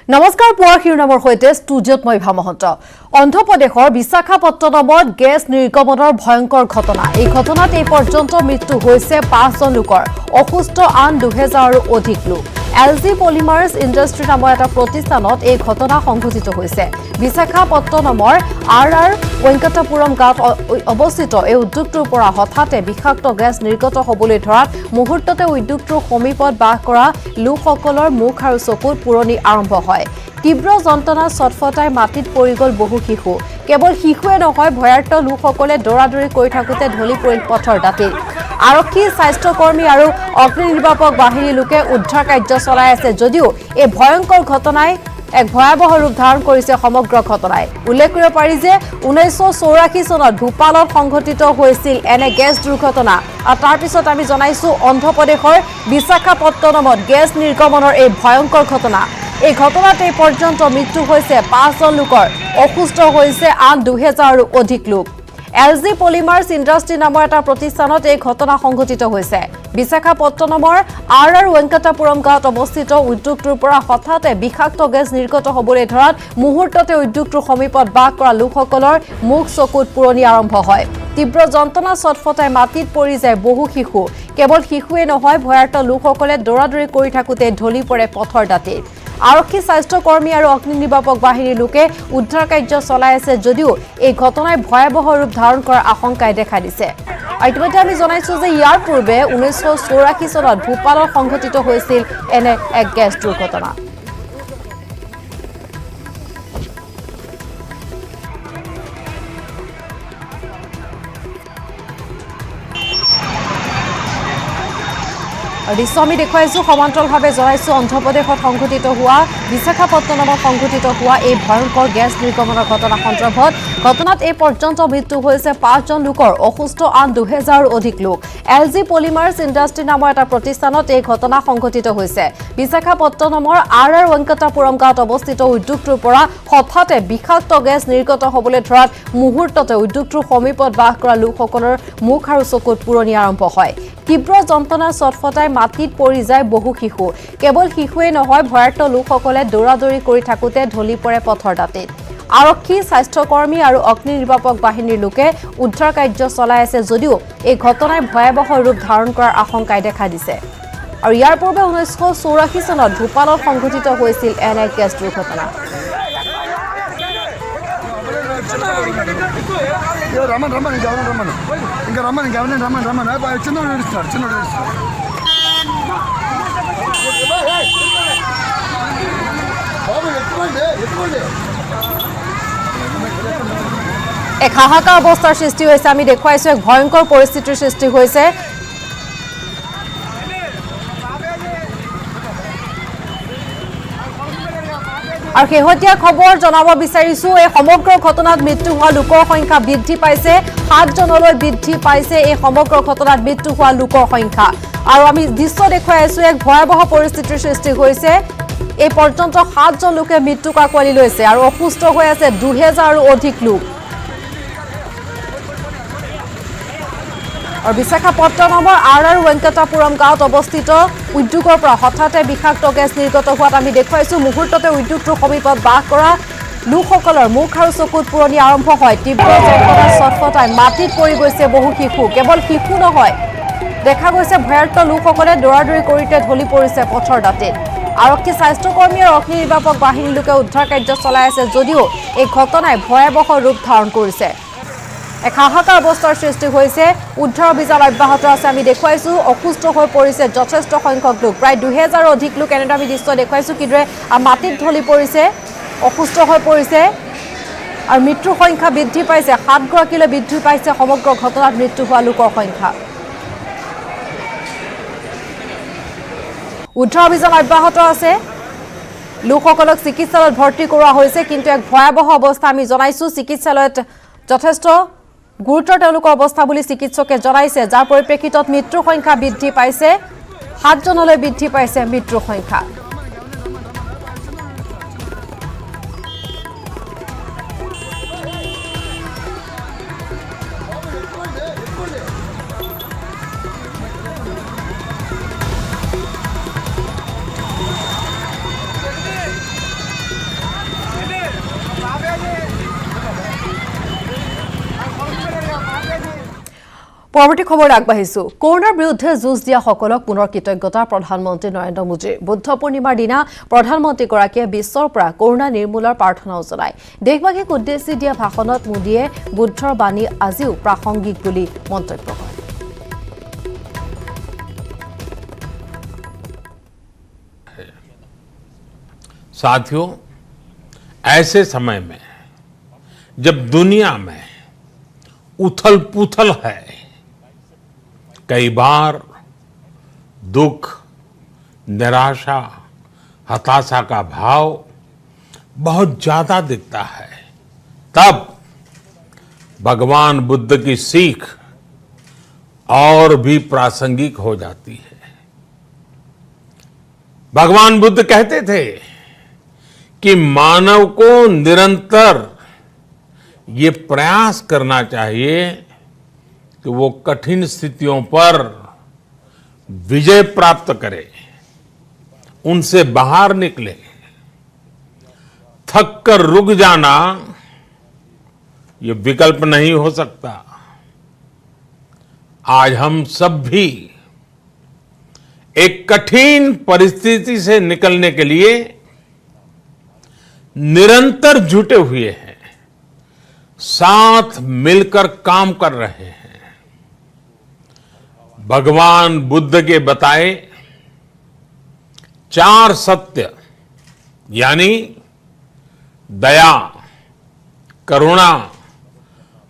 নমস্কাৰ পুৱাৰ শিৰোনামৰ সৈতে ষ্টুডিঅ'ত মই ভামহন্ত অন্ধ্ৰপ্ৰদেশৰ বিশাখাপট্টনমত গেছ নিৰ্গমনৰ ভয়ংকৰ ঘটনা এই ঘটনাত এই পৰ্যন্ত মৃত্যু হৈছে 5 জন লোকৰ অসুস্থ আন 2000ৰো অধিক লোক এলজি পলিমাৰ্ছ ইণ্ডাষ্ট্ৰি নামৰ এটা প্ৰতিষ্ঠানত এই ঘটনা সংঘটিত হৈছে বিশাখাপট্টনমৰ আৰআৰ ৱেংকটাপুৰম গাঁৱত অৱস্থিত এই উদ্যোগটোৰ পৰা হঠাতে বিষাক্ত গেছ নিৰ্গত হ'বলৈ ধৰাত মুহূৰ্ততে উদ্যোগটোৰ সমীপত বাস কৰা লোকসকলৰ মুখ আৰু চকুত পুৰণি আৰম্ভ হয় তীব্ৰ যন্ত্ৰণা ছটফটাই মাটিত পৰি গ'ল বহু শিশু কেৱল শিশুৱে নহয় ভয়াৰ্ত লোকসকলে দৌৰাদৌৰি কৰি থাকোতে ঢলি পৰিল পথৰ দাঁতি আৰক্ষী স্বাস্থ্যকৰ্মী আৰু অগ্নি নিৰ্বাপক বাহিনীৰ লোকে উদ্ধাৰ কাৰ্য চলাই আছে যদিও এই ভয়ংকৰ ঘটনাই এক ভয়াবহ ৰূপ ধাৰণ কৰিছে সমগ্ৰ ঘটনাই উল্লেখ কৰিব পাৰি যে 1984 চনত ভূপালত সংঘটিত হৈছিল এনে গেছ দুৰ্ঘটনা আৰু তাৰ পিছত আমি জনাইছো অন্ধ্ৰপ্ৰদেশৰ বিশাখাপট্টনমত গেছ নিৰ্গমনৰ এই ভয়ংকৰ ঘটনা এই ঘটনাত এই পৰ্যন্ত মৃত্যু হৈছে 5 জন লোকৰ অসুস্থ হৈছে আন 2000ৰো অধিক লোক এলজি পলিমাৰ্ছ ইণ্ডাষ্ট্ৰি নামৰ এটা প্ৰতিষ্ঠানত এই ঘটনা সংঘটিত হৈছে বিশাখাপট্টনমৰ আৰআৰ ৱেংকটাপুৰম গাঁৱত অৱস্থিত উদ্যোগটোৰ পৰা হঠাতে বিষাক্ত গেছ নিৰ্গত হ'বলৈ ধৰাত মুহূৰ্ততে উদ্যোগটোৰ সমীপত বাস কৰা লোকসকলৰ মুখ চকুত পুৰণি আৰম্ভ হয় তীব্ৰ যন্ত্ৰণা ছটফটাই মাটিত পৰি যায় বহু শিশু কেৱল শিশুৱে নহয় ভয়াৰ্ত লোকসকলে দৌৰাদৌৰি কৰি থাকোতে ঢলি পৰে পথৰ দাঁতিত আৰক্ষী স্বাস্থ্যকৰ্মী আৰু অগ্নি নিৰ্বাপক বাহিনীৰ লোকে উদ্ধাৰ কাৰ্য চলাই আছে যদিও এই ঘটনাই ভয়াবহ ৰূপ ধাৰণ কৰাৰ আশংকাই দেখা দিছে ইতিমধ্যে আমি জনাইছো যে ইয়াৰ পূৰ্বে 1984 চনত ভূপালত সংঘটিত হৈছিল এনে এক গেছ দুৰ্ঘটনা দৃশ্য আমি দেখুৱাইছো সমান্তৰালভাৱে জনাইছো অন্ধ্ৰপ্ৰদেশত সংঘটিত হোৱা বিশাখাপট্টনমত সংঘটিত হোৱা এই ভয়ংকৰ গেছ নিৰ্গমনৰ ঘটনা সন্দৰ্ভত ঘটনাত এই পৰ্যন্ত মৃত্যু হৈছে 5 জন লোকৰ অসুস্থ আন 2000ৰো অধিক লোক এলজি পলিমাৰ্ছ ইণ্ডাষ্ট্ৰি নামৰ এটা প্ৰতিষ্ঠানত এই ঘটনা সংঘটিত হৈছে বিশাখাপট্টনমৰ আৰআৰ ৱেংকটাপুৰম গাঁৱত অৱস্থিত উদ্যোগটোৰ পৰা হঠাতে বিষাক্ত গেছ নিৰ্গত হ'বলৈ ধৰাত মুহূৰ্ততে উদ্যোগটোৰ সমীপত বাস কৰা লোকসকলৰ মুখ আৰু চকুত পুৰণি আৰম্ভ হয় তীব্ৰ যন্ত্ৰণা ছটফটাই মাটিত পৰি যায় বহু শিশু কেৱল শিশুৱে নহয় ভয়াৰ্ত লোকসকলে দৌৰাদৌৰি কৰি থাকোতে ঢলি পৰে পথৰ দাঁতিত আৰক্ষী স্বাস্থ্যকৰ্মী আৰু অগ্নি নিৰ্বাপক বাহিনীৰ লোকে উদ্ধাৰ কাৰ্য চলাই আছে যদিও এই ঘটনাই ভয়াবহ ৰূপ ধাৰণ কৰাৰ আশংকাই দেখা দিছে আৰু ইয়াৰ পূৰ্বে 1984 চনত ভূপালত সংঘটিত হৈছিল এনে গেছ দুৰ্ঘটনা এক হাহাকাৰ অৱস্থাৰ সৃষ্টি হৈছে আমি দেখুৱাইছো এক ভয়ংকৰ পৰিস্থিতিৰ সৃষ্টি হৈছে আৰু শেহতীয়া খবৰ জনাব বিচাৰিছো এই সমগ্ৰ ঘটনাত মৃত্যু হোৱা লোকৰ সংখ্যা বৃদ্ধি পাইছে 7 জনলৈ বৃদ্ধি পাইছে এই সমগ্ৰ ঘটনাত মৃত্যু হোৱা লোকৰ সংখ্যা আৰু আমি দৃশ্য দেখুৱাই আছো এক ভয়াবহ পৰিস্থিতিৰ সৃষ্টি হৈছে এই পৰ্যন্ত 7 জন লোকে মৃত্যুক আঁকোৱালি লৈছে আৰু অসুস্থ হৈ আছে 2000ৰো অধিক লোক আৰু বিশাখাপট্টনমৰ আৰআৰ ৱেংকটাপুৰম গাঁৱত অৱস্থিত উদ্যোগৰ পৰা হঠাতে বিষাক্ত গেছ নিৰ্গত হোৱাত আমি দেখুৱাইছো মুহূৰ্ততে উদ্যোগটোৰ সমীপত বাস কৰা লোকসকলৰ মুখ আৰু চকুত পুৰণি আৰম্ভ হয় তীব্ৰ যন্ত্ৰণা ছটফটাই মাটিত পৰি গৈছে বহু শিশু কেৱল শিশু নহয় দেখা গৈছে ভয়াৰ্ত লোকসকলে দৌৰাদৌৰি কৰিতে ঢলি পৰিছে পথৰ দাঁতিত আৰক্ষী স্বাস্থ্যকৰ্মী আৰু অগ্নি নিৰ্বাপক বাহিনীৰ লোকে উদ্ধাৰ কাৰ্য চলাই আছে যদিও এই ঘটনাই ভয়াবহ ৰূপ ধাৰণ কৰিছে এক হাহাকাৰ অৱস্থাৰ সৃষ্টি হৈছে উদ্ধাৰ অভিযান অব্যাহত আছে আমি দেখুৱাইছো অসুস্থ হৈ পৰিছে যথেষ্ট সংখ্যক লোক প্ৰায় 2000ৰো অধিক লোক এনেদৰে আমি দৃশ্য দেখুৱাইছো কিদৰে মাটিত ঢলি পৰিছে অসুস্থ হৈ পৰিছে আৰু মৃত্যুৰ সংখ্যা বৃদ্ধি পাইছে 7 গৰাকীলৈ বৃদ্ধি পাইছে সমগ্ৰ ঘটনাত মৃত্যু হোৱা লোকৰ সংখ্যা উদ্ধাৰ অভিযান অব্যাহত আছে লোকসকলক চিকিৎসালয়ত ভৰ্তি কৰোৱা হৈছে কিন্তু এক ভয়াবহ অৱস্থা আমি জনাইছো চিকিৎসালয়ত যথেষ্ট গুৰুতৰ তেওঁলোকৰ অৱস্থা বুলি চিকিৎসকে জনাইছে যাৰ পৰিপ্ৰেক্ষিতত মৃত্যুৰ সংখ্যা বৃদ্ধি পাইছে 7 জনলৈ বৃদ্ধি পাইছে মৃত্যুৰ সংখ্যা পৰৱৰ্তী খবৰ আগবাঢ়িছো কৰোনাৰ বিৰুদ্ধে যুঁজ দিয়া সকলক পুনৰ কৃতজ্ঞতা প্ৰধানমন্ত্ৰী নৰেন্দ্ৰ মোদী বুদ্ধ পূৰ্ণিমাৰ দিনা প্ৰধানমন্ত্ৰীগৰাকীয়ে বিশ্বৰ পৰা কৰোনা নিৰ্মূলৰ প্ৰাৰ্থনাও জনায় দেশবাসীক উদ্দেশ্যি দিয়া ভাষণত মোদীয়ে বুদ্ধৰ বাণী আজিও প্ৰাসংগিক বুলি মন্তব্য কৰে साथियों ऐसे समय में जब दुनिया में उथल-पुथल है कई बार दुख निराशा हताशा का भाव बहुत ज्यादा दिखता है तब भगवान बुद्ध की सीख और भी प्रासंगिक हो जाती है भगवान बुद्ध कहते थे कि मानव को निरंतर ये प्रयास करना चाहिए कि वो कठिन स्थितियों पर विजय प्राप्त करे उनसे बाहर निकले थक कर रुक जाना ये विकल्प नहीं हो सकता आज हम सब भी एक कठिन परिस्थिति से निकलने के लिए निरंतर जुटे हुए हैं साथ मिलकर काम कर रहे हैं भगवान बुद्ध के बताए 4 सत्य यानी दया करुणा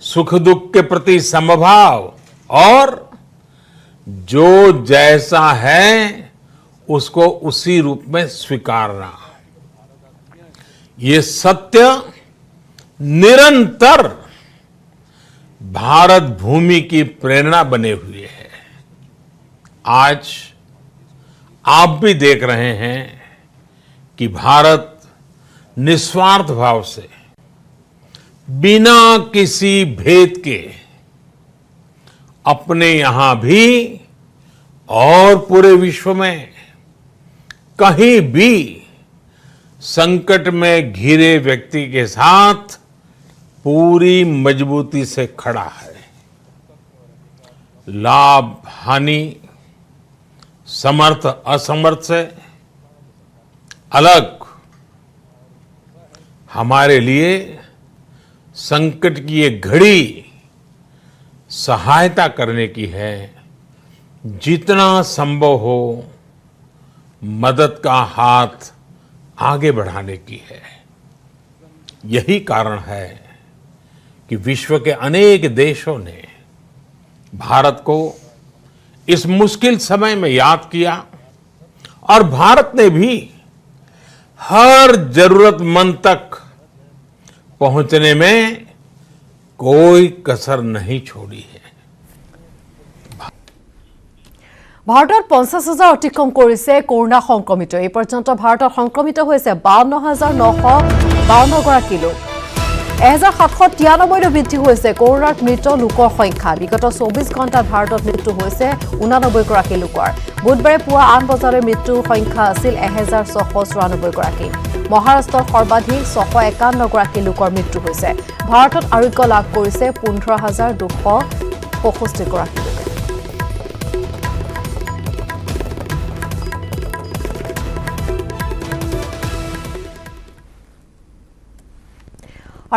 सुख दुख के प्रति समभाव और जो जैसा है उसको उसी रूप में स्वीकारना ये सत्य निरंतर भारत भूमि की प्रेरणा बने हुए हैं आज आप भी देख रहे हैं कि भारत निस्वार्थ भाव से बिना किसी भेद के अपने यहां भी और पूरे विश्व में कहीं भी संकट में घिरे व्यक्ति के साथ पूरी मजबूती से खड़ा है लाभ हानि समर्थ असमर्थ से अलग हमारे लिए संकट की ये घड़ी सहायता करने की है जितना संभव हो मदद का हाथ आगे बढ़ाने की है यही कारण है कि विश्व के अनेक देशों ने भारत को इस मुश्किल समय में याद किया और भारत ने भी हर जरूरतमंद तक पहुंचने में कोई कसर नहीं छोड़ी है ভাৰতত 50,000 অতিক্ৰম কৰিছে কৰোনা সংক্ৰমিত এই পৰ্যন্ত ভাৰতত সংক্ৰমিত হৈছে 52,952 গৰাকী লোক 1793 বৃদ্ধি হৈছে কৰোনাত মৃত লোকৰ সংখ্যা বিগত 24 ঘণ্টাত ভাৰতত মৃত্যু হৈছে 89 গৰাকী লোকৰ বুধবাৰে পুৱা 8 বজালৈ মৃত্যুৰ সংখ্যা আছিল 1694 গৰাকী মহাৰাষ্ট্ৰৰ সৰ্বাধিক 651 গৰাকী লোকৰ মৃত্যু হৈছে ভাৰতত আৰোগ্য লাভ কৰিছে 15,265 গৰাকী লোকে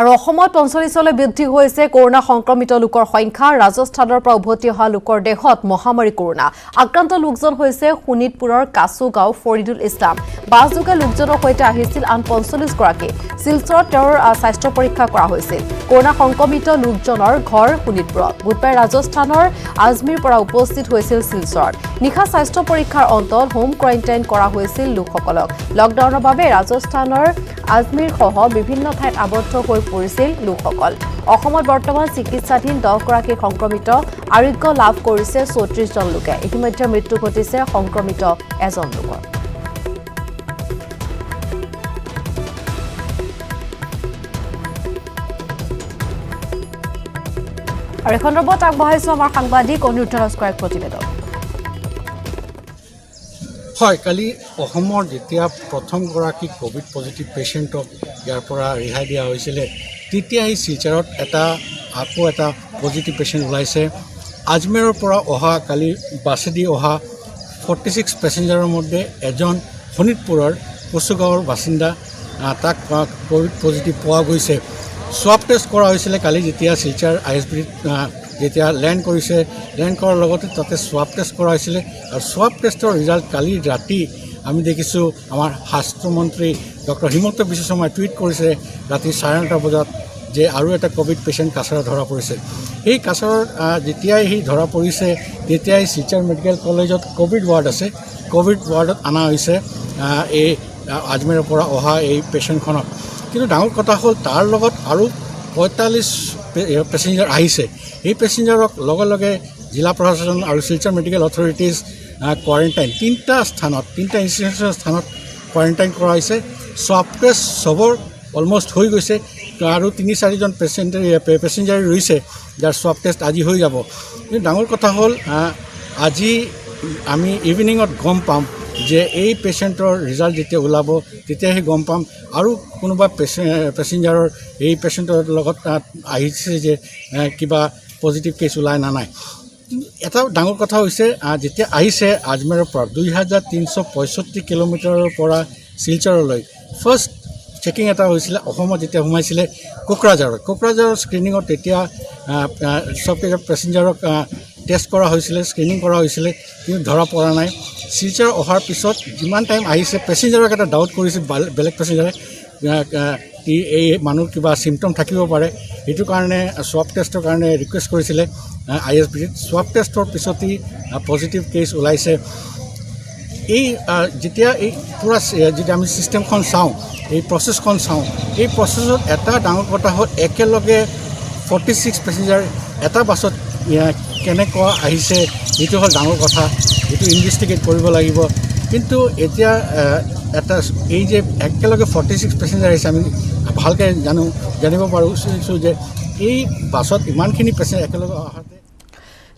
আৰু অসমত 45লৈ বৃদ্ধি হৈছে কৰোনা সংক্ৰমিত লোকৰ সংখ্যা ৰাজস্থানৰ পৰা উভতি অহা লোকৰ দেহত মহামাৰী কৰোনা আক্ৰান্ত লোকজন হৈছে শোণিতপুৰৰ কাছুগাঁও ফৰিদুল ইছলাম বাছযোগে লোকজনৰ সৈতে আহিছিল আন 45 গৰাকী শিলচৰত তেওঁৰ স্বাস্থ্য পৰীক্ষা কৰা হৈছিল কৰোনা সংক্ৰমিত লোকজনৰ ঘৰ শোণিতপুৰত বুধবাৰে ৰাজস্থানৰ আজমিৰ পৰা উপস্থিত হৈছিল শিলচৰত নিখা স্বাস্থ্য পৰীক্ষাৰ অন্তত হোম কোৱাৰেণ্টাইন কৰা হৈছিল লোকসকলক লকডাউনৰ বাবে ৰাজস্থানৰ আজমিৰ সহ বিভিন্ন ঠাইত আবদ্ধ হৈ পৰিছিল লোকসকল অসমত বৰ্তমান চিকিৎসাধীন 10 গৰাকী সংক্ৰমিত আৰোগ্য লাভ কৰিছে 34 জন লোকে ইতিমধ্যে মৃত্যু ঘটিছে সংক্ৰমিত এজন লোকৰ আৰু এখন ৰবট আগবঢ়াইছো আমাৰ সাংবাদিক অনিৰুদ্ধ ৰাজখোৱাৰ প্ৰতিবেদন হয় কালি অসমৰ যেতিয়া প্ৰথম গৰাকী কোভিড পজিটিভ পেশেন্টক ইয়াৰ পৰা ৰিহাই দিয়া হৈছিল তেতিয়া এই শিলচৰত আকৌ এটা পজিটিভ পেশেন্ট ওলাইছে আজমেৰৰ পৰা অহা কালি বাছেদি অহা 46 পেছেঞ্জাৰৰ মধ্যে এজন শোণিতপুৰৰ কচুগাঁৱৰ বাসিন্দা তাক কোভিড পজিটিভ পোৱা গৈছে। সোৱাব টেষ্ট কৰা হৈছিলে কালি যেতিয়া শিলচৰ ISBত যেতিয়া লেণ্ড কৰিছে, লেণ্ড কৰাৰ লগতে তাতে সোৱাব টেষ্ট কৰা হৈছিলে আৰু সোৱাব টেষ্টৰ ৰিজাল্ট কালি ৰাতি আমি দেখিছোঁ আমাৰ স্বাস্থ্যমন্ত্ৰী ডক্টৰ হিমন্ত বিশ্ব শৰ্মাই টুইট কৰিছে ৰাতি 9:30 বজাত যে আৰু এটা কোভিড পেচেণ্ট কাছাৰত ধৰা পৰিছে। এই কাছাৰত যেতিয়াই সি ধৰা পৰিছে তেতিয়াই শিলচৰ মেডিকেল কলেজত কোভিড ৱাৰ্ড আছে, কোভিড ৱাৰ্ডত অনা হৈছে এই আজমেৰৰ পৰা অহা এই পেচেণ্টখনক। কিন্তু ডাঙৰ কথা হ'ল তাৰ লগত আৰু 45 পেছেঞ্জাৰ আহিছে। এই পেছেঞ্জাৰক লগে লগে জিলা প্ৰশাসন আৰু শিলচৰ মেডিকেল অথৰিটিজ কোৱাৰেণ্টাইন তিনিটা ইনষ্টিটিউচনৰ স্থানত কোৱাৰেণ্টাইন কৰা হৈছে। সোৱাব টেষ্ট চবৰ অলমষ্ট হৈ গৈছে আৰু 3-4জন পেছেঞ্জাৰ ৰৈছে যাৰ সোৱাব টেষ্ট আজি হৈ যাব। কিন্তু ডাঙৰ কথা হ'ল আজি আমি ইভিনিঙত গম পাম যে এই পেচেণ্টৰ ৰিজাল্ট যেতিয়া ওলাব তেতিয়াহে গম পাম আৰু কোনোবা পেছেঞ্জাৰৰ এই পেচেণ্টৰ লগত আহিছে যে কিবা পজিটিভ কেছ ওলাই নাই। এটা ডাঙৰ কথা হৈছে যেতিয়া আহিছে আজমেৰৰ পৰা 2365 কিলোমিটাৰৰ পৰা শিলচৰলৈ ফাৰ্ষ্ট চেকিং এটা হৈছিলে অসমত যেতিয়া সোমাইছিলে কোকৰাঝাৰৰ স্ক্ৰিনিঙত তেতিয়া চবকেইটা পেছেঞ্জাৰক টেষ্ট কৰা হৈছিলে, স্ক্ৰিনিং কৰা হৈছিলে, কিন্তু ধৰা পৰা নাই। শিলচৰ অহাৰ পিছত যিমান টাইম আহিছে পেছেঞ্জাৰক এটা ডাউট কৰিছে বেলেগ পেছেঞ্জাৰে এই মানুহৰ কিবা চিমটম থাকিব পাৰে, সেইটো কাৰণে সোৱাব টেষ্টৰ কাৰণে ৰিকুৱেষ্ট কৰিছিলে ISBত। সোৱাব টেষ্টৰ পিছতেই পজিটিভ কেছ ওলাইছে। এই যেতিয়া এই পূৰা যেতিয়া আমি ছিষ্টেমখন চাওঁ, এই প্ৰচেছখন চাওঁ, এই প্ৰচেছত এটা ডাঙৰ কথা হ'ল একেলগে 46 পেছেঞ্জাৰ এটা বাছত কেনেকুৱা আহিছে এইটো হ'ল ডাঙৰ কথা, এইটো ইনভেষ্টিগেট কৰিব লাগিব। কিন্তু এতিয়া এটা এই যে একেলগে 46 পেছেঞ্জাৰ আহিছে আমি ভালকৈ জানিব পাৰিছোঁ যে এই বাছত ইমানখিনি পেছেঞ্জাৰ একেলগে অহাতে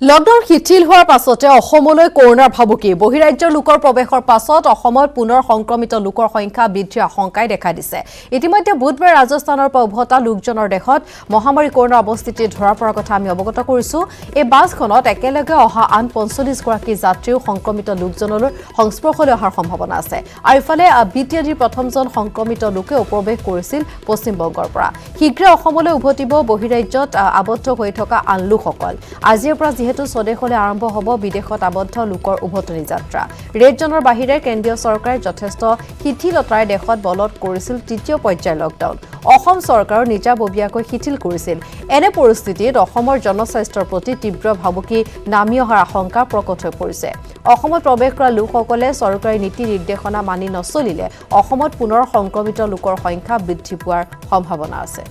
লকডাউন শিথিল হোৱাৰ পাছতে অসমলৈ কৰোনাৰ ভাবুকি বহিৰাজ্যৰ লোকৰ প্ৰৱেশৰ পাছত অসমত পুনৰ সংক্ৰমিত লোকৰ সংখ্যা বৃদ্ধিৰ আশংকাই দেখা দিছে। ইতিমধ্যে বুধবাৰে ৰাজস্থানৰ পৰা উভতা লোকজনৰ দেশত মহামাৰী কৰোনাৰ অৱস্থিতি ধৰা পৰাৰ কথা আমি অৱগত কৰিছোঁ। এই বাছখনত একেলগে অহা আন 45গৰাকী যাত্ৰীও সংক্ৰমিত লোকজনলৈ সংস্পৰ্শলৈ অহাৰ সম্ভাৱনা আছে। আৰু ইফালে BTADৰ প্ৰথমজন সংক্ৰমিত লোকে প্ৰৱেশ কৰিছিল পশ্চিমবংগৰ পৰা। শীঘ্ৰে অসমলৈ উভতিব বহিৰাজ্যত আবদ্ধ হৈ থকা আন লোকসকল। আজিৰ পৰা যিহেতু স্বদেশলৈ আৰম্ভ হ'ব বিদেশত আবদ্ধ লোকৰ উভতনি যাত্ৰা। ৰেড জোনৰ বাহিৰে কেন্দ্ৰীয় চৰকাৰে যথেষ্ট শিথিলতাৰে দেশত বলৱৎ কৰিছিল তৃতীয় পৰ্যায়ৰ লকডাউন। অসম চৰকাৰৰ নিজাববীয়াকৈ শিথিল কৰিছিল। এনে পৰিস্থিতিত অসমৰ জনস্বাস্থ্যৰ প্ৰতি তীব্ৰ ভাবুকি নামি অহাৰ আশংকা প্ৰকট হৈ পৰিছে। অসমত প্ৰৱেশ কৰা লোকসকলে চৰকাৰী নীতি নিৰ্দেশনা মানি নচলিলে অসমত পুনৰ সংক্ৰমিত লোকৰ সংখ্যা বৃদ্ধি পোৱাৰ সম্ভাৱনা আছে।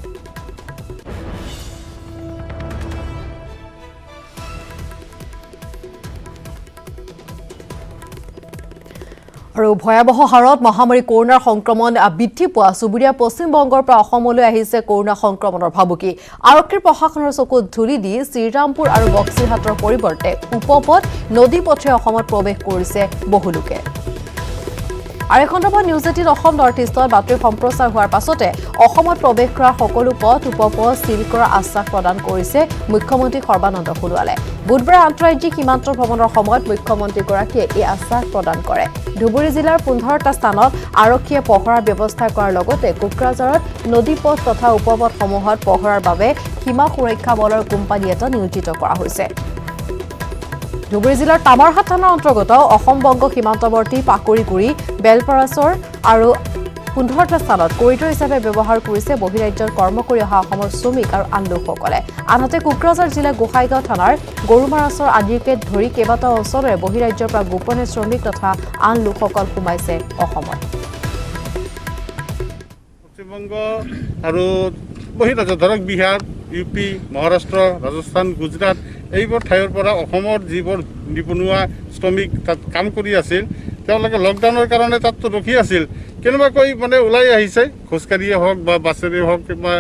আৰু ভয়াৱহ হাৰত মহামাৰী কৰোনাৰ সংক্ৰমণ বৃদ্ধি পোৱা চুবুৰীয়া পশ্চিমবংগৰ পৰা অসমলৈ আহিছে কৰোনা সংক্ৰমণৰ ভাবুকি। আৰক্ষীৰ প্ৰশাসনৰ চকুত ধূলি দি শ্ৰীৰামপুৰ আৰু বক্সিৰহাটৰ পৰিৱৰ্তে উপপথ নদী পথে অসমত প্ৰৱেশ কৰিছে বহু লোকে। আৰু এই সন্দৰ্ভত নিউজ 18 অসম নৰ্থ ইষ্টত বাতৰি সম্প্ৰচাৰ হোৱাৰ পাছতে অসমত প্ৰৱেশ কৰা সকলো পথ উপপথ চিল কৰাৰ আশ্বাস প্ৰদান কৰিছে মুখ্যমন্ত্ৰী সৰ্বানন্দ সোণোৱালে। বুধবাৰে আন্তঃৰাজ্যিক সীমান্ত ভ্ৰমণৰ সময়ত মুখ্যমন্ত্ৰীগৰাকীয়ে এই আশ্বাস প্ৰদান কৰে। ধুবুৰী জিলাৰ 15টা স্থানত আৰক্ষীয়ে পহৰাৰ ব্যৱস্থা কৰাৰ লগতে কোকৰাঝাৰত নদীপথ তথা উপপথসমূহত পহৰাৰ বাবে সীমা সুৰক্ষা বলৰ কোম্পানী এটা নিয়োজিত কৰা হৈছে। ধুবুৰী জিলাৰ তামাৰহাট থানাৰ অন্তৰ্গত অসম-বংগ সীমান্তৱৰ্তী পাকুৰিগুৰি, বেলপাৰাছৰ আৰু 15টা স্থানত কৰিডৰ হিচাপে ব্যৱহাৰ কৰিছে বহিৰাজ্যত কৰ্ম কৰি অহা অসমৰ শ্ৰমিক আৰু আন লোকসকলে। আনহাতে কোকৰাঝাৰ জিলাৰ গোসাইগাঁও থানাৰ গৰুমাৰাছৰ আদিকে ধৰি কেইবাটাও অঞ্চলৰে বহিৰাজ্যৰ পৰা গোপনে শ্ৰমিক তথা আন লোকসকল সোমাইছে অসমত। পশ্চিমবংগ আৰু বহিৰাজ্য ধৰক বিহাৰ, UP, মহাৰাষ্ট্ৰ, ৰাজস্থান, গুজৰাট এইবোৰ ঠাইৰ পৰা অসমৰ যিবোৰ নিবনুৱা শ্ৰমিক তাত কাম কৰি আছিল তেওঁলোকে লকডাউনৰ কাৰণে তাততো ৰখি আছিল। কেনেবাকৈ মানে ওলাই আহিছে, খোজকাঢ়িয়ে হওক বা বাছেৰে হওক বা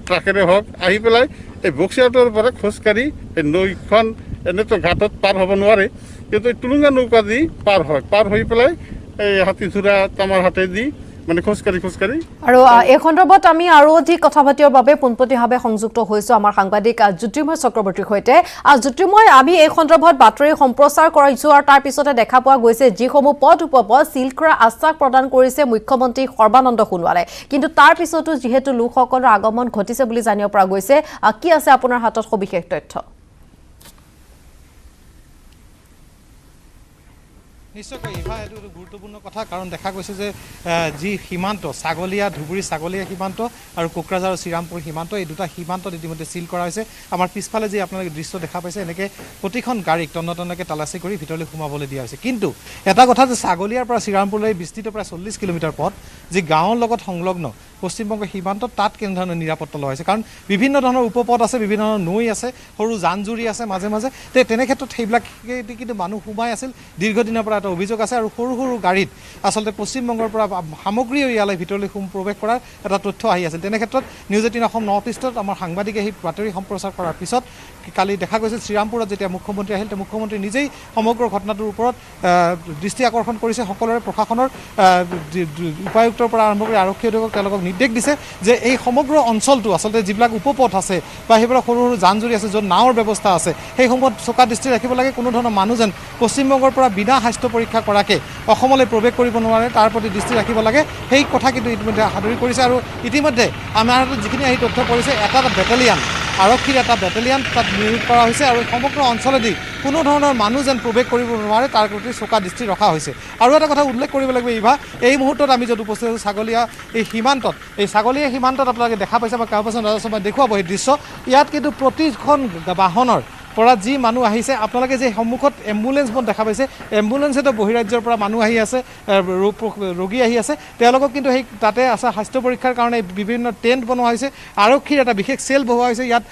ট্ৰাকেৰে হওক, আহি পেলাই এই বক্সিৰহাটৰ পৰা খোজকাঢ়ি এই নৈখন এনেতো ঘাটত পাৰ হ'ব নোৱাৰে, কিন্তু এই টুলুঙা নৌকা দি পাৰ হয়। পাৰ হৈ পেলাই এই হাতীধুৰা তামাৰহাটেদি মানে খোজকাঢ়ি আৰু এই সন্দৰ্ভত আমি আৰু অধিক কথা পাতিবৰ বাবে পোনপটীয়াভাৱে সংযুক্ত হৈছো আমাৰ সাংবাদিক জ্যোতিৰ্ময় চক্ৰৱৰ্তীৰ সৈতে। জ্যোতিৰ্ময়, আমি এই সন্দৰ্ভত বাতৰি সম্প্ৰচাৰ কৰাইছো আৰু তাৰ পিছতে দেখা পোৱা গৈছে যিসমূহ পথ উপপথ চিল কৰা আশ্বাস প্ৰদান কৰিছে মুখ্যমন্ত্ৰী সৰ্বানন্দ সোণোৱালে, কিন্তু তাৰ পিছতো যিহেতু লোকসকলৰ আগমন ঘটিছে বুলি জানিব পৰা গৈছে, কি আছে আপোনাৰ হাতত সবিশেষ তথ্য? নিশ্চয়কৈ ইভা, এইটো গুৰুত্বপূৰ্ণ কথা, কাৰণ দেখা গৈছে যে যি সীমান্ত ছাগলীয়া ধুবুৰী ছাগলীয়া সীমান্ত আৰু কোকৰাঝাৰ আৰু শ্ৰীৰামপুৰ সীমান্ত, এই দুটা সীমান্তত ইতিমধ্যে চিল কৰা হৈছে। আমাৰ পিছফালে যি আপোনালোকে দৃশ্য দেখা পাইছে, এনেকৈ প্ৰতিখন গাড়ীক তন্নতন্নকৈ তালাচী কৰি ভিতৰলৈ সোমাবলৈ দিয়া হৈছে। কিন্তু এটা কথা যে ছাগলীয়াৰ পৰা শ্ৰীৰামপুৰলৈ বিস্তৃত প্ৰায় 40 কিলোমিটাৰ পথ, যি গাঁৱৰ লগত সংলগ্ন পশ্চিমবংগৰ সীমান্তত, তাত কেনেধৰণৰ নিৰাপত্তা লোৱা হৈছে? কাৰণ বিভিন্ন ধৰণৰ উপপথ আছে, বিভিন্ন ধৰণৰ নৈ আছে, সৰু জান জুৰি আছে মাজে মাজে, তেনে ক্ষেত্ৰত সেইবিলাক কিন্তু মানুহ সোমাই আছিল দীৰ্ঘদিনৰ পৰা এটা অভিযোগ আছে। আৰু সৰু সৰু গাড়ীত আচলতে পশ্চিমবংগৰ পৰা সামগ্ৰী ইয়ালৈ ভিতৰলৈ প্ৰৱেশ কৰাৰ এটা তথ্য আহি আছিল। তেনে ক্ষেত্ৰত নিউজ 18 অসম নৰ্থ ইষ্টত আমাৰ সাংবাদিকে সেই বাতৰি সম্প্ৰচাৰ কৰাৰ পিছত কালি দেখা গৈছিল শ্ৰীৰামপুৰত যেতিয়া মুখ্যমন্ত্ৰী আহিল, তেওঁ মুখ্যমন্ত্ৰী নিজেই সমগ্ৰ ঘটনাটোৰ ওপৰত দৃষ্টি আকৰ্ষণ কৰিছে। সকলোৰে প্ৰশাসনৰ উপায়ুক্তৰ পৰা আৰম্ভ কৰি আৰক্ষী অধীক্ষক তেওঁলোকক নিৰ্দেশ দিছে যে এই সমগ্ৰ অঞ্চলটো আচলতে যিবিলাক উপপথ আছে বা সেইবিলাক সৰু সৰু জান জুৰি আছে, য'ত নাৱৰ ব্যৱস্থা আছে, সেইসমূহত চোকা দৃষ্টি ৰাখিব লাগে। কোনো ধৰণৰ মানুহ যেন পশ্চিমবংগৰ পৰা বিনা স্বাস্থ্য পৰীক্ষা কৰাকে অসমলৈ প্ৰৱেশ কৰিব নোৱাৰে, তাৰ প্ৰতি দৃষ্টি ৰাখিব লাগে। সেই কথা কিন্তু ইতিমধ্যে সাদৰি কৰিছে। আৰু ইতিমধ্যে আমাৰ হাতত যিখিনি আহি তথ্য কৰিছে, এটা বেটেলিয়ান আৰক্ষীৰ এটা বেটেলিয়ান তাত নিয়োগ কৰা হৈছে আৰু সমগ্ৰ অঞ্চলেদি কোনো ধৰণৰ মানুহ যেন প্ৰৱেশ কৰিব নোৱাৰে তাৰ প্ৰতি চোকা দৃষ্টি ৰখা হৈছে। আৰু এটা কথা উল্লেখ কৰিব লাগিব ইভা, এই মুহূৰ্তত আমি য'ত উপস্থিত আছোঁ ছাগলীয়া এই সীমান্তত, এই ছাগলীয়া সীমান্তত আপোনালোকে দেখা পাইছে বা কাৰোবাৰ ৰাজস্থান দেখুৱাব সেই দৃশ্য। ইয়াত কিন্তু প্ৰতিখন বাহনৰ পৰা যি মানুহ আহিছে, আপোনালোকে যে সন্মুখত এম্বুলেঞ্চখন দেখা পাইছে, এম্বুলেঞ্চেতো বহিৰাজ্যৰ পৰা মানুহ আহি আছে, ৰোগী আহি আছে, তেওঁলোকক কিন্তু সেই তাতে আছে স্বাস্থ্য পৰীক্ষাৰ কাৰণে বিভিন্ন টেণ্ট বনোৱা হৈছে। আৰক্ষীৰ এটা বিশেষ চেল বহোৱা হৈছে, ইয়াত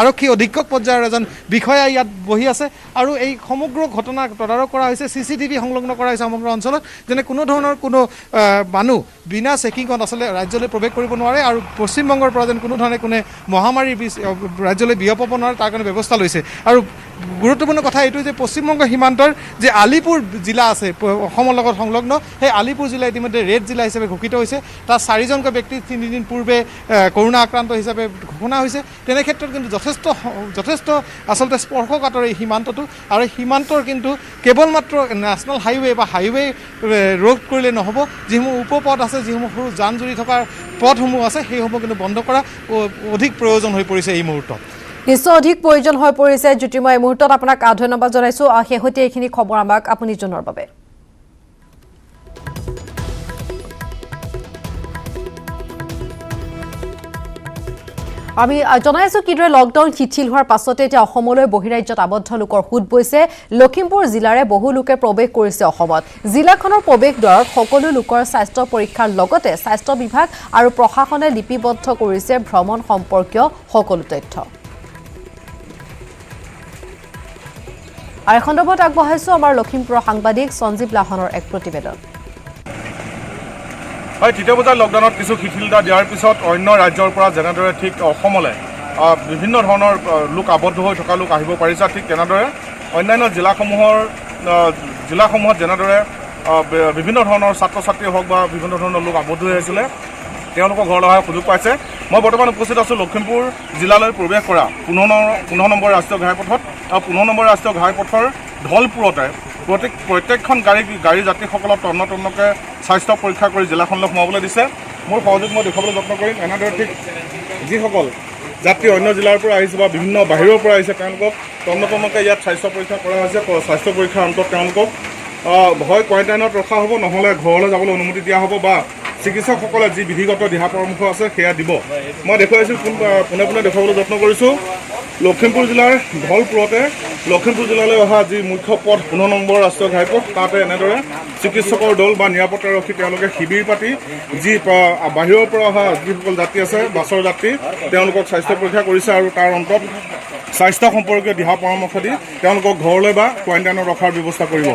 আৰক্ষী অধীক্ষক পৰ্যায়ৰ এজন বিষয়া ইয়াত বহি আছে। আৰু এই সমগ্ৰ ঘটনা তদাৰক কৰা হৈছে, CCTV সংলগ্ন কৰা হৈছে সমগ্ৰ অঞ্চলত, যেনে কোনো ধৰণৰ কোনো মানুহ বিনা চেকিঙত আচলতে ৰাজ্যলৈ প্ৰৱেশ কৰিব নোৱাৰে আৰু পশ্চিমবংগৰ পৰা যেন কোনো ধৰণে কোনে মহামাৰী ৰাজ্যলৈ বিয়পাব নোৱাৰে তাৰ কাৰণে ব্যৱস্থা লৈছে। আৰু গুৰুত্বপূৰ্ণ কথা এইটো যে পশ্চিমবংগ সীমান্তৰ যে আলিপুৰ জিলা আছে অসমৰ লগত সংলগ্ন, সেই আলিপুৰ জিলা ইতিমধ্যে ৰেড জিলা হিচাপে ঘোষিত হৈছে। তাত 4জনকৈ ব্যক্তি 3 দিন পূৰ্বে কৰোণা আক্ৰান্ত হিচাপে ঘোষণা হৈছে। তেনে ক্ষেত্ৰত কিন্তু যথেষ্ট আচলতে স্পৰ্শকাতৰ এই সীমান্তটো। আৰু এই সীমান্তৰ কিন্তু কেৱল মাত্ৰ নেশ্যনেল হাইৱে বা হাইৱে ৰোধ কৰিলে নহ'ব, যিসমূহ উপপথ আছে, যিসমূহ সৰু জান জুৰি থকাৰ পথসমূহ আছে, সেইসমূহ কিন্তু বন্ধ কৰা অধিক প্ৰয়োজন হৈ পৰিছে এই মুহূৰ্তত। নিশ্চয় অধিক প্ৰয়োজন হৈ পৰিছে। জ্যোতিৰ্ময়, এই মুহূৰ্তত আপোনাক ধন্যবাদ জনাইছোঁ শেহতীয়া এইখিনি খবৰ আমাক আপুনি জনোৱাৰ বাবে। আমি জনাই আছোঁ কিদৰে লকডাউন শিথিল হোৱাৰ পাছতে এতিয়া অসমলৈ বহিৰাজ্যত আবদ্ধ লোকৰ সোঁত বৈছে। লখিমপুৰ জিলাৰে বহু লোকে প্ৰৱেশ কৰিছে অসমত। জিলাখনৰ প্ৰৱেশ দ্বাৰত সকলো লোকৰ স্বাস্থ্য পৰীক্ষাৰ লগতে স্বাস্থ্য বিভাগ আৰু প্ৰশাসনে লিপিবদ্ধ কৰিছে ভ্ৰমণ সম্পৰ্কীয় সকলো তথ্য। আৰু এই সন্দৰ্ভত আগবঢ়াইছোঁ আমাৰ লখিমপুৰৰ সাংবাদিক সঞ্জীৱ লাহনৰ এক প্ৰতিবেদন। হয়, তৃতীয় বজাৰ লকডাউনত কিছু শিথিলতা দিয়াৰ পিছত অন্য ৰাজ্যৰ পৰা যেনেদৰে ঠিক অসমলৈ বিভিন্ন ধৰণৰ লোক আবদ্ধ হৈ থকা লোক আহিব পাৰিছে, ঠিক তেনেদৰে অন্যান্য জিলাসমূহত যেনেদৰে বিভিন্ন ধৰণৰ ছাত্ৰ ছাত্ৰী হওক বা বিভিন্ন ধৰণৰ লোক আবদ্ধ হৈ আছিলে, তেওঁলোকৰ ঘৰলৈ অহাৰ সুযোগ পাইছে। মই বৰ্তমান উপস্থিত আছোঁ লখিমপুৰ জিলালৈ প্ৰৱেশ কৰা 15 নম্বৰ ৰাষ্ট্ৰীয় ঘাইপথত। আৰু 15 নম্বৰ ৰাষ্ট্ৰীয় ঘাইপথৰ ঢলপুৰতে প্ৰত্যেকখন গাড়ী যাত্ৰীসকলক তন্নতন্নকৈ স্বাস্থ্য পৰীক্ষা কৰি জিলাখনলৈ সোমাবলৈ দিছে। মোৰ সহযোগ মই দেখুৱাবলৈ যত্ন কৰিম। এনেদৰে ঠিক যিসকল যাত্ৰী অন্য জিলাৰ পৰা আহিছে বা বিভিন্ন বাহিৰৰ পৰা আহিছে, তেওঁলোকক তন্নতন্নকৈ ইয়াত স্বাস্থ্য পৰীক্ষা কৰা হৈছে। স্বাস্থ্য পৰীক্ষাৰ অন্তত তেওঁলোকক হয় কোৱাৰেণ্টাইনত ৰখা হ'ব, নহ'লে ঘৰলৈ যাবলৈ অনুমতি দিয়া হ'ব বা চিকিৎসকসকলে যি বিধিগত দিহা পৰামৰ্শ আছে সেয়া দিব। মই দেখুৱাইছোঁ, পোনে পোনে দেখুৱাবলৈ যত্ন কৰিছোঁ। লখিমপুৰ জিলাৰ ঢলপুৰতে লখিমপুৰ জিলালৈ অহা যি মুখ্য পথ 15 নম্বৰ ৰাষ্ট্ৰীয় ঘাইপথ, তাতে এনেদৰে চিকিৎসকৰ দল বা নিৰাপত্তাৰক্ষী তেওঁলোকে শিবিৰ পাতি যি বাহিৰৰ পৰা অহা যিসকল যাত্ৰী আছে, বাছৰ যাত্ৰী, তেওঁলোকক স্বাস্থ্য পৰীক্ষা কৰিছে আৰু তাৰ অন্তত স্বাস্থ্য সম্পৰ্কীয় দিহা পৰামৰ্শ দি তেওঁলোকক ঘৰলৈ বা কোৱাৰেণ্টাইনত ৰখাৰ ব্যৱস্থা কৰিব।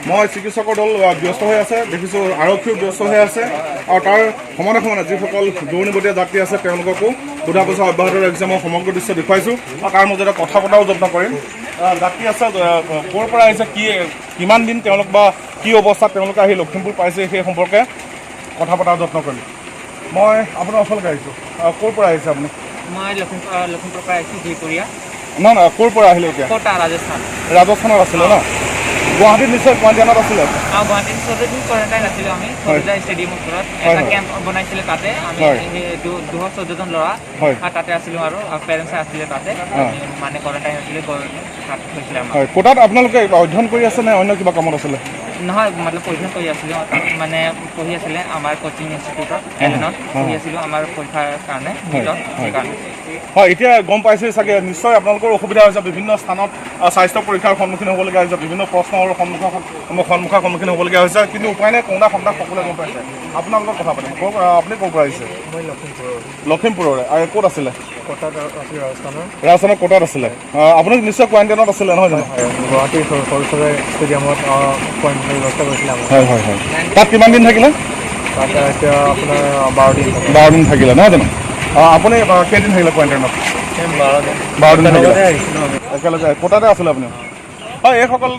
মই চিকিৎসকৰ দল ব্যস্ত হৈ আছে, দেখিছোঁ আৰক্ষীও ব্যস্ত হৈ আছে আৰু তাৰ সমানে যিসকল দূৰণিবতীয়া যাত্ৰী আছে তেওঁলোককো সোধা পোছা অব্যাহত ৰাখিছে। মই সমগ্ৰ দৃশ্য দেখুৱাইছোঁ আৰু তাৰ মাজতে কথা পতাও যত্ন কৰিম। যাত্ৰী আছে, ক'ৰ পৰা আহিছে, কিমান দিন তেওঁলোক বা কি অৱস্থাত তেওঁলোকে আহি লখিমপুৰ পাইছে সেই সম্পৰ্কে কথা পতাৰ যত্ন কৰিম। মই আপোনাৰ ওচৰলৈকে আহিছোঁ। ক'ৰ পৰা আহিছে আপুনি? মই লখিমপুৰৰ পৰা আহিছোঁ ঘুৰিপৰীয়া। নহয় ক'ৰ পৰা আহিলে এতিয়া? কোটা ৰাজস্থান। ৰাজস্থানত আছিলে ন? গুৱাহাটীত নিশ্চয় কোৱাৰেণ্টাইনত আছিলে? গুৱাহাটীত চৌধুৰী কোৱাৰেণ্টাইন আছিলোঁ আমি সৰুজা ষ্টেডিয়ামৰ ওচৰত এটা কেম্প বনাইছিলে তাতে আমি 214জন ল'ৰা তাতে আছিলোঁ আৰু পেৰেণ্টছ আছিলে তাতে মানে কোৱাৰেণ্টাইন আছিলে তাত হৈছিলে আমাৰ। হয়, কোটাত আপোনালোকে অধ্যয়ন কৰি আছে নে অন্য কিবা কামত আছিলে? নহয় মানে পৰীক্ষা কৰি আছিলোঁ মানে পঢ়ি আছিলে আমাৰ কোচিং ইনষ্টিটিউটত এলেনত পঢ়ি আছিলোঁ আমাৰ পৰীক্ষাৰ কাৰণে সেইকাৰণে। হয়, এতিয়া গম পাইছে চাগে নিশ্চয় আপোনালোকৰ অসুবিধা হৈছে। বিভিন্ন স্থানত স্বাস্থ্য পৰীক্ষাৰ সন্মুখীন হ'বলগীয়া হৈছে, বিভিন্ন প্ৰশ্নৰ সন্মুখীন হ'বলগীয়া হৈছে, কিন্তু উপায় নাই। কৰোণা সন্তাপ সকলোৱে গম পাইছে। আপোনালোকৰ কথা পাতিম। আপুনি ক'ৰ পৰা আহিছে? মই লখিমপুৰৰে। আৰু ক'ত আছিলে? কোটাত আছিল ৰাজস্থানৰ। ৰাজস্থানৰ কোটাত আছিলে। আপুনি নিশ্চয় কোৱাৰেণ্টাইনত আছিলে নহয় জানো? গুৱাহাটীৰ সৰুসজাই ষ্টেডিয়ামত কোৱাৰেণ্টাইন ব্যৱস্থা কৰিছিলে আমাৰ। হয় হয় হয়। তাত কিমান দিন থাকিলে? তাতে এতিয়া আপোনাৰ 12 দিন। 12 দিন থাকিলে নহয় জানো? আপুনি কেইদিন থাকিলে কোৱাৰেণ্টাইনত? 12 দিন থাকিলে। একেলগে কোটাতে আছিলে আপুনি? হয়, এইসকল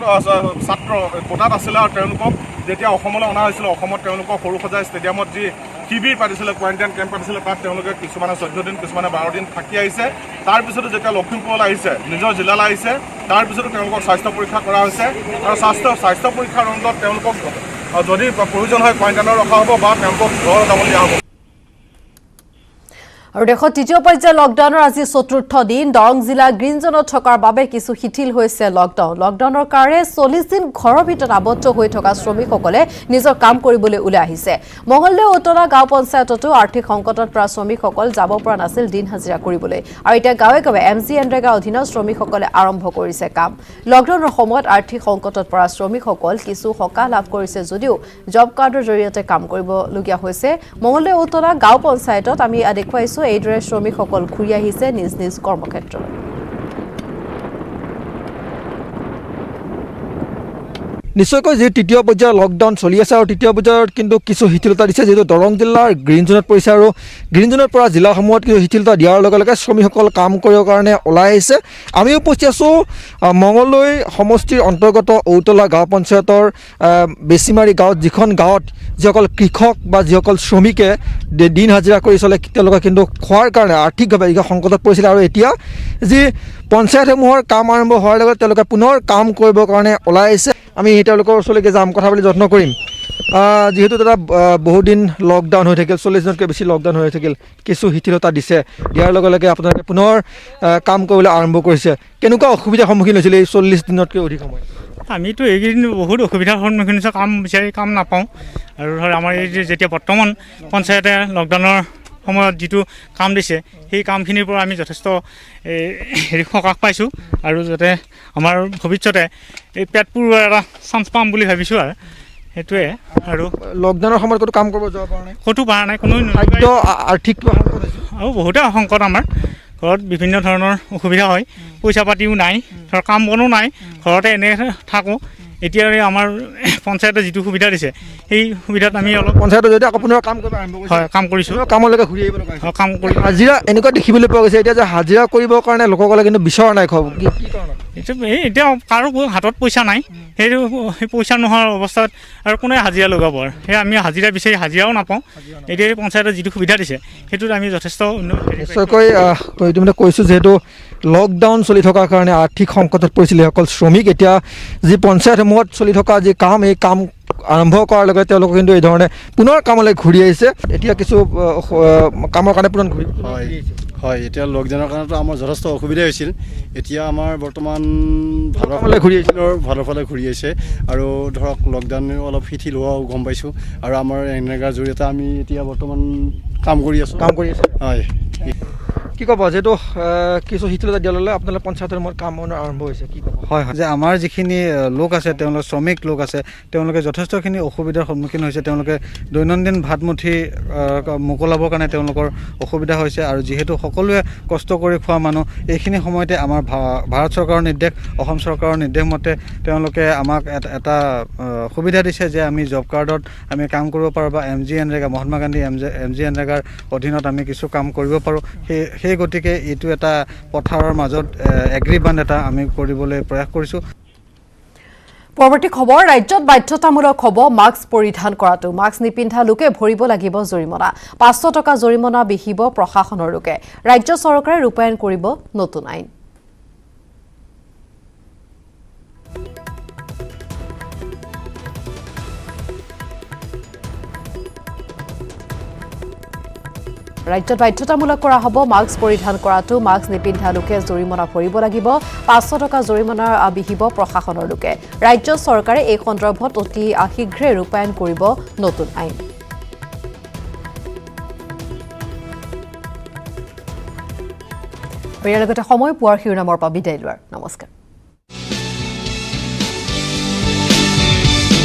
ছাত্ৰ কোটাত আছিলে আৰু তেওঁলোকক যেতিয়া অসমলৈ অনা হৈছিলে, অসমত তেওঁলোকক সৰুসজাই ষ্টেডিয়ামত যি শিবিৰ পাতিছিলে, কোৱাৰেণ্টাইন কেম্প পাতিছিলে, তাত তেওঁলোকে কিছুমানে 14 দিন, কিছুমানে 12 দিন থাকি আহিছে। তাৰপিছতো যেতিয়া লখিমপুৰলৈ আহিছে, নিজৰ জিলালৈ আহিছে, তাৰপিছতো তেওঁলোকক স্বাস্থ্য পৰীক্ষা কৰা হৈছে আৰু স্বাস্থ্য পৰীক্ষাৰ অন্তত তেওঁলোকক যদি প্ৰয়োজন হয় কোৱাৰেণ্টাইনত ৰখা হ'ব বা তেওঁলোকক ঘৰলৈ যাব দিয়া হ'ব। আৰু দেশত তৃতীয় পৰ্যায়ৰ লকডাউনৰ আজি ৪ৰ্থ দিন। দৰং জিলা গ্ৰীণ জোনত থকাৰ বাবে কিছু শিথিল হৈছে লকডাউন। লকডাউনৰ কাৰণে ৪০ দিন ঘৰৰ ভিতৰত আবদ্ধ হৈ থকা শ্ৰমিকসকলে নিজৰ কাম কৰিবলৈ ওলাই আহিছে। মঙলদৈ উত্তৰা গাঁও পঞ্চায়ততো আৰ্থিক সংকটত পৰা শ্ৰমিকসকল যাব পৰা নাছিল দিন হাজিৰা কৰিবলৈ। আৰু এতিয়া গাঁৱে গাঁৱে MGNৰেগাৰ অধীনত শ্ৰমিকসকলে আৰম্ভ কৰিছে কাম। লকডাউনৰ সময়ত আৰ্থিক সংকটত পৰা শ্ৰমিকসকল কিছু সকাহ লাভ কৰিছে যদিও জব কাৰ্ডৰ জৰিয়তে কাম কৰিবলগীয়া হৈছে। মঙলদৈ উত্তৰা গাঁও পঞ্চায়তত আমি দেখুৱাইছো এইদৰে শ্ৰমিকসকল ঘূৰি আহিছে নিজ নিজ কৰ্মক্ষেত্ৰলৈ। নিশ্চয়কৈ যি তৃতীয় পৰ্যায়ৰ লকডাউন চলি আছে আৰু তৃতীয় পৰ্যায়ত কিন্তু কিছু শিথিলতা দিছে, যিহেতু দৰং জিলাৰ গ্ৰীণ জোনত পৰিছে আৰু গ্ৰীণ জোনৰ পৰা জিলাসমূহত কিছু শিথিলতা দিয়াৰ লগে লগে শ্ৰমিকসকল কাম কৰিবৰ কাৰণে ওলাই আহিছে। আমি উপস্থিত আছোঁ মঙলদৈ সমষ্টিৰ অন্তৰ্গত ঔতলা গাঁও পঞ্চায়তৰ বেছিমাৰী গাঁৱত, যিখন গাঁৱত যিসকল কৃষক বা যিসকল শ্ৰমিকে দিন হাজিৰা কৰি চলে, তেওঁলোকে কিন্তু খোৱাৰ কাৰণে আৰ্থিকভাৱে সংকটত পৰিছিলে। আৰু এতিয়া যি পঞ্চায়তসমূহৰ কাম আৰম্ভ হোৱাৰ লগত তেওঁলোকে পুনৰ কাম কৰিবৰ কাৰণে ওলাই আহিছে। আমি তেওঁলোকৰ ওচৰলৈকে যাম, কথা বুলি যত্ন কৰিম। যিহেতু দাদা বহুদিন লকডাউন হৈ থাকিল, 40 দিনতকৈ বেছি লকডাউন হৈ থাকিল, কিছু শিথিলতা দিয়াৰ লগে লগে আপোনালোকে পুনৰ কাম কৰিবলৈ আৰম্ভ কৰিছে। কেনেকুৱা অসুবিধাৰ সন্মুখীন হৈছিলে এই 40 দিনতকৈ অধিক সময়? আমিতো এইকেইদিন বহুত অসুবিধাৰ সন্মুখীন হৈছোঁ, কাম বিচাৰি কাম নাপাওঁ। আৰু ধৰ আমাৰ এই যেতিয়া বৰ্তমান পঞ্চায়তে লকডাউনৰ সময়ত যিটো কাম দিছে, সেই কামখিনিৰ পৰা আমি যথেষ্ট সকাহ পাইছোঁ আৰু যাতে আমাৰ ভৱিষ্যতে এই পেট পুৰোৱাৰ এটা চান্স পাম বুলি ভাবিছোঁ আৰু সেইটোৱে। আৰু লকডাউনৰ সময়ত ক'তো কাম কৰিব যাব পৰা নাই? ক'তো পৰা নাই, কোনো খাদ্য আৰ্থিক আৰু বহুতে সংকট। আমাৰ ঘৰত বিভিন্ন ধৰণৰ অসুবিধা হয়, পইচা পাতিও নাই, ধৰ কাম বনো নাই, ঘৰতে এনে থাকোঁ। এতিয়া আমাৰ পঞ্চায়তে যিটো সুবিধা দিছে সেই সুবিধাত আমি অলপ পঞ্চায়তৰ যদি আকৌ পুনৰ কাম কৰিব আৰম্ভ কৰিছে? হয়, কাম কৰিছোঁ। কামলৈকে ঘূৰি আহিব লগা হৈছে? কাম কৰি হাজিৰা এনেকুৱা দেখিবলৈ পোৱা গৈছে এতিয়া যে হাজিৰা কৰিবৰ কাৰণে লোকসকলে কিন্তু বিচৰা নাই। এতিয়া কাৰো হাতত পইচা নাই, সেই পইচা নোহোৱাৰ অৱস্থাত আৰু কোনে হাজিৰা লগাব? আৰু সেই আমি হাজিৰা বিচাৰি হাজিৰাও নাপাওঁ। এতিয়া এই পঞ্চায়তে যিটো সুবিধা দিছে সেইটোত আমি যথেষ্ট নিশ্চয়কৈ ইতিমধ্যে কৈছোঁ, যিহেতু লকডাউন চলি থকাৰ কাৰণে আৰ্থিক সংকটত পৰিছিলে সকল শ্ৰমিক। এতিয়া যি পঞ্চায়তসমূহত চলি থকা যি কাম, এই কাম আৰম্ভ কৰাৰ লগে তেওঁলোকে কিন্তু এই ধৰণে পুনৰ কামলৈ ঘূৰি আহিছে। এতিয়া কিছু কামৰ কাৰণে পুনৰ ঘূৰি হয়, এতিয়া লকডাউনৰ কাৰণেতো আমাৰ যথেষ্ট অসুবিধা হৈছিল। এতিয়া আমাৰ বৰ্তমান ভালৰ ফালে ঘূৰি আহিছে আৰু ধৰক লকডাউন অলপ শিথিল হোৱাও গম পাইছোঁ। আৰু আমাৰ এনৰেগাৰ জৰিয়তে আমি এতিয়া বৰ্তমান কাম কৰি আছোঁ। হয়, কি ক'ব? যিহেতু কিছু শিথিলতা দিয়াৰ লগে আপোনালোকে পঞ্চায়তৰ মত কাম আৰম্ভ হৈছে, কি ক'ব? হয়, যে আমাৰ যিখিনি লোক আছে, তেওঁলোক শ্ৰমিক লোক আছে, তেওঁলোকে যথেষ্টখিনি অসুবিধাৰ সন্মুখীন হৈছে। তেওঁলোকে দৈনন্দিন ভাতমুঠি মোকলাবৰ কাৰণে তেওঁলোকৰ অসুবিধা হৈছে। আৰু যিহেতু সকলোৱে কষ্ট কৰি খোৱা মানুহ, এইখিনি সময়তে আমাৰ ভাৰত চৰকাৰৰ নিৰ্দেশ, অসম চৰকাৰৰ নিৰ্দেশ মতে তেওঁলোকে আমাক এটা সুবিধা দিছে যে আমি জব কাৰ্ডত আমি কাম কৰিব পাৰোঁ বা MGNৰেগা, মহাত্মা গান্ধী MGNৰেগাৰ অধীনত আমি কিছু কাম কৰিব পাৰোঁ। সেই গতিকে এইটো এটা পথাৰৰ মাজত এগ্ৰিমেণ্ট এটা আমি কৰিবলৈ প্ৰয়াস কৰিছোঁ। পৰৱৰ্তী খবৰ ৰাজ্যত বাধ্যতামূলক হ'ব মাস্ক পৰিধান কৰাটো মাস্ক নিপিন্ধা লোকে ভৰিব লাগিব জৰিমনা 500 টকা জৰিমনা বিহিব প্ৰশাসনৰ লোকে ৰাজ্য চৰকাৰে ৰূপায়ণ কৰিব নতুন আইন ৰাজ্যত বাধ্যতামূলক কৰা হ'ব মাস্ক পৰিধান কৰাটো মাস্ক নিপিন্ধা লোকে জৰিমনা ভৰিব লাগিব 500 টকা জৰিমনা বিহিব প্ৰশাসনৰ লোকে ৰাজ্য চৰকাৰে এই সন্দৰ্ভত অতি শীঘ্ৰে ৰূপায়ণ কৰিব নতুন আইন ইয়াৰ লগতে সময় পুৱাৰ শিৰোনামৰ পৰা বিদায় লোৱাৰ নমস্কাৰ